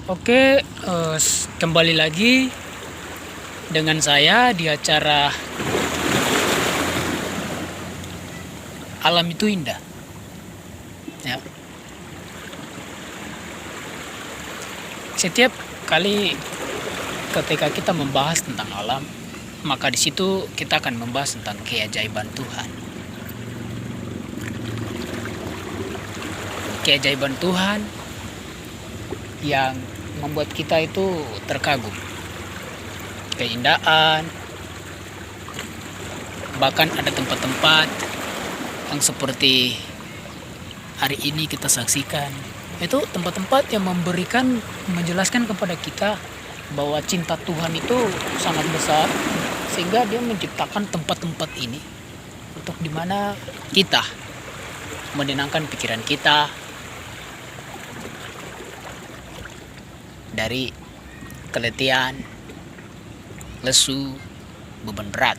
Oke, kembali lagi dengan saya di acara Alam Itu Indah. Ya. Setiap kali ketika kita membahas tentang alam, maka di situ kita akan membahas tentang keajaiban Tuhan. Keajaiban Tuhan yang membuat kita itu terkagum. Keindahan, bahkan ada tempat-tempat yang seperti hari ini kita saksikan. Itu tempat-tempat yang menjelaskan kepada kita bahwa cinta Tuhan itu sangat besar, sehingga dia menciptakan tempat-tempat ini untuk dimana kita menenangkan pikiran kita dari keletihan, lesu, beban berat.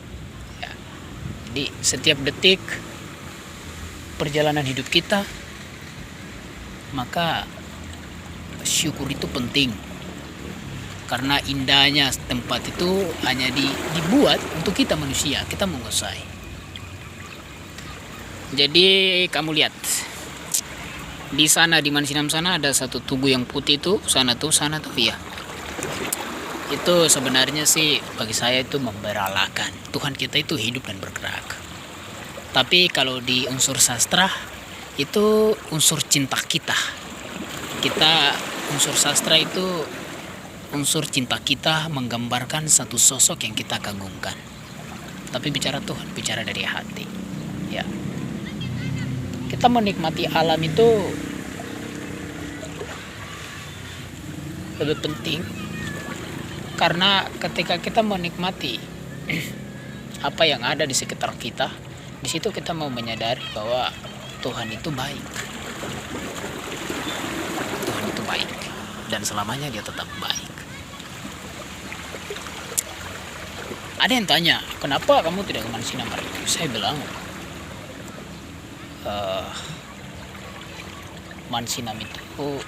Ya. Jadi setiap detik perjalanan hidup kita, maka syukur itu penting. Karena indahnya tempat itu hanya dibuat untuk kita manusia, kita menguasai. Jadi kamu lihat, di sana di Mansinam sana ada satu tugu yang putih itu, sana tuh ya. Itu sebenarnya sih bagi saya itu memberalakan. Tuhan kita itu hidup dan bergerak. Tapi kalau di unsur sastra itu unsur cinta kita. Unsur sastra itu unsur cinta kita menggambarkan satu sosok yang kita kagumkan. Tapi bicara Tuhan, bicara dari hati. Ya. Kita menikmati alam itu lebih penting, karena ketika kita menikmati apa yang ada di sekitar kita, di situ kita mau menyadari bahwa Tuhan itu baik. Tuhan itu baik dan selamanya dia tetap baik. Ada yang tanya, kenapa kamu tidak ke Mansinam hari itu? Saya bilang, Mansinam itu,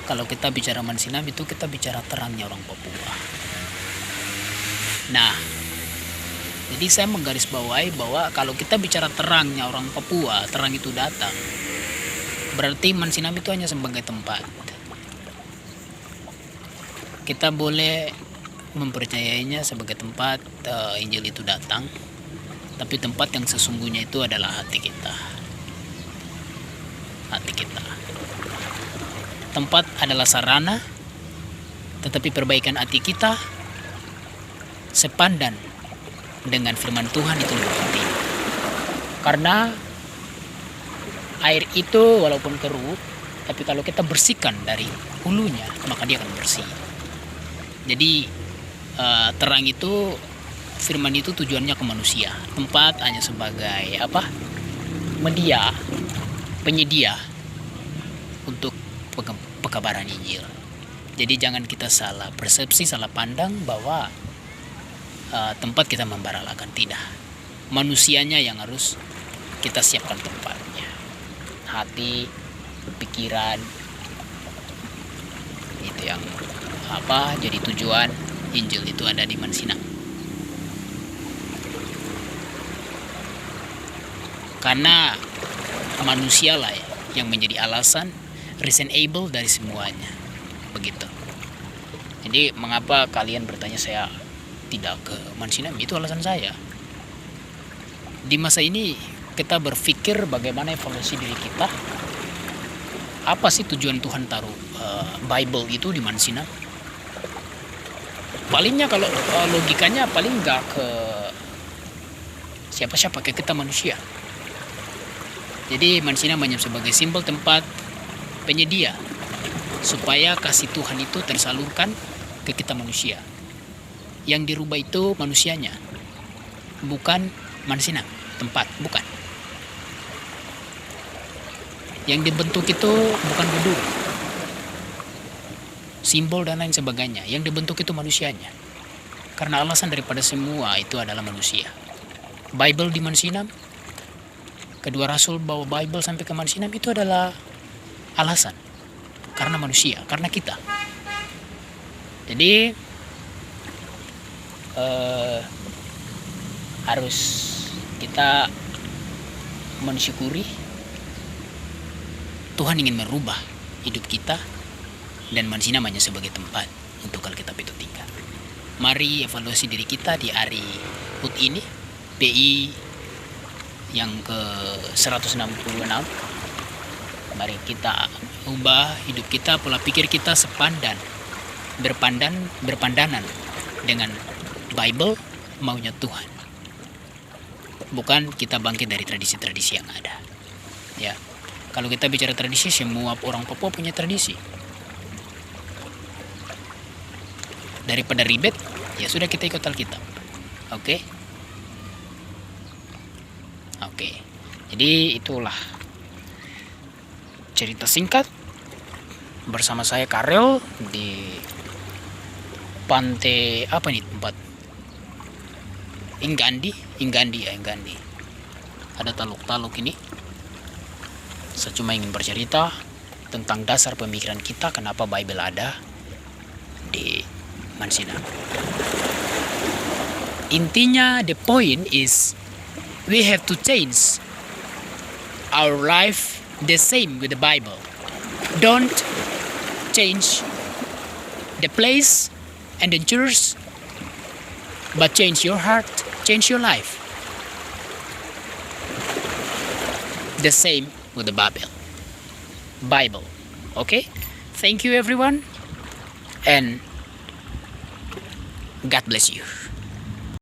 kalau kita bicara Mansinam itu kita bicara terangnya orang Papua. Nah, jadi saya menggarisbawahi bahwa kalau kita bicara terangnya orang Papua, terang itu datang, berarti Mansinam itu hanya sebagai tempat. Kita boleh mempercayainya sebagai tempat Injil itu datang, tapi tempat yang sesungguhnya itu adalah hati kita. Hati kita. Tempat adalah sarana, tetapi perbaikan hati kita sepandan dengan firman Tuhan itu lebih penting. Karena air itu walaupun keruh, tapi kalau kita bersihkan dari hulunya, maka dia akan bersih. Jadi terang itu, firman itu tujuannya ke manusia. Tempat hanya sebagai media, penyedia untuk pekabaran Injil. Jadi jangan kita salah persepsi, salah pandang bahwa tempat kita memberalakan. Tidak, manusianya yang harus kita siapkan tempatnya. Hati, pikiran, itu yang jadi tujuan Injil itu ada di Mansinam. Karena manusia lah yang menjadi alasan, reasonable dari semuanya. Begitu. Jadi mengapa kalian bertanya saya tidak ke Mansinam? Itu alasan saya. Di masa ini kita berpikir bagaimana evaluasi diri kita. Apa sih tujuan Tuhan taruh Bible itu di Mansinam? Palingnya kalau logikanya paling nggak ke siapa-siapa, ke kita manusia. Jadi Mansinam hanya sebagai simbol tempat penyedia supaya kasih Tuhan itu tersalurkan ke kita manusia. Yang dirubah itu manusianya, bukan Mansinam tempat, bukan. Yang dibentuk itu bukan gedung, simbol dan lain sebagainya. Yang dibentuk itu manusianya. Karena alasan daripada semua itu adalah manusia. Bible di Mansinam, kedua rasul bawa Bible sampai ke Mansinam, itu adalah alasan. karena manusia, karena kita. Jadi harus kita mensyukuri Tuhan ingin merubah hidup kita dan manusia namanya sebagai tempat untuk Alkitab itu tinggal. Mari evaluasi diri kita di hari HUT ini, PI yang ke 166. Mari kita ubah hidup kita, pola pikir kita berpandangan dengan Bible, maunya Tuhan. Bukan kita bangkit dari tradisi-tradisi yang ada. Ya. Kalau kita bicara tradisi, semua orang Papua punya tradisi. Daripada ribet, ya sudah kita ikut Alkitab. Oke? Oke. Jadi itulah cerita singkat bersama saya Karel di pantai apa nih tempat? Inggandi. Ada taluk-taluk ini. Saya cuma ingin bercerita tentang dasar pemikiran kita, kenapa Bible ada di Mansina. Intinya, the point is we have to change our life the same with the Bible. Don't change the place and the church, but change your heart, change your life. The same with the Bible. Okay? Thank you everyone, and God bless you.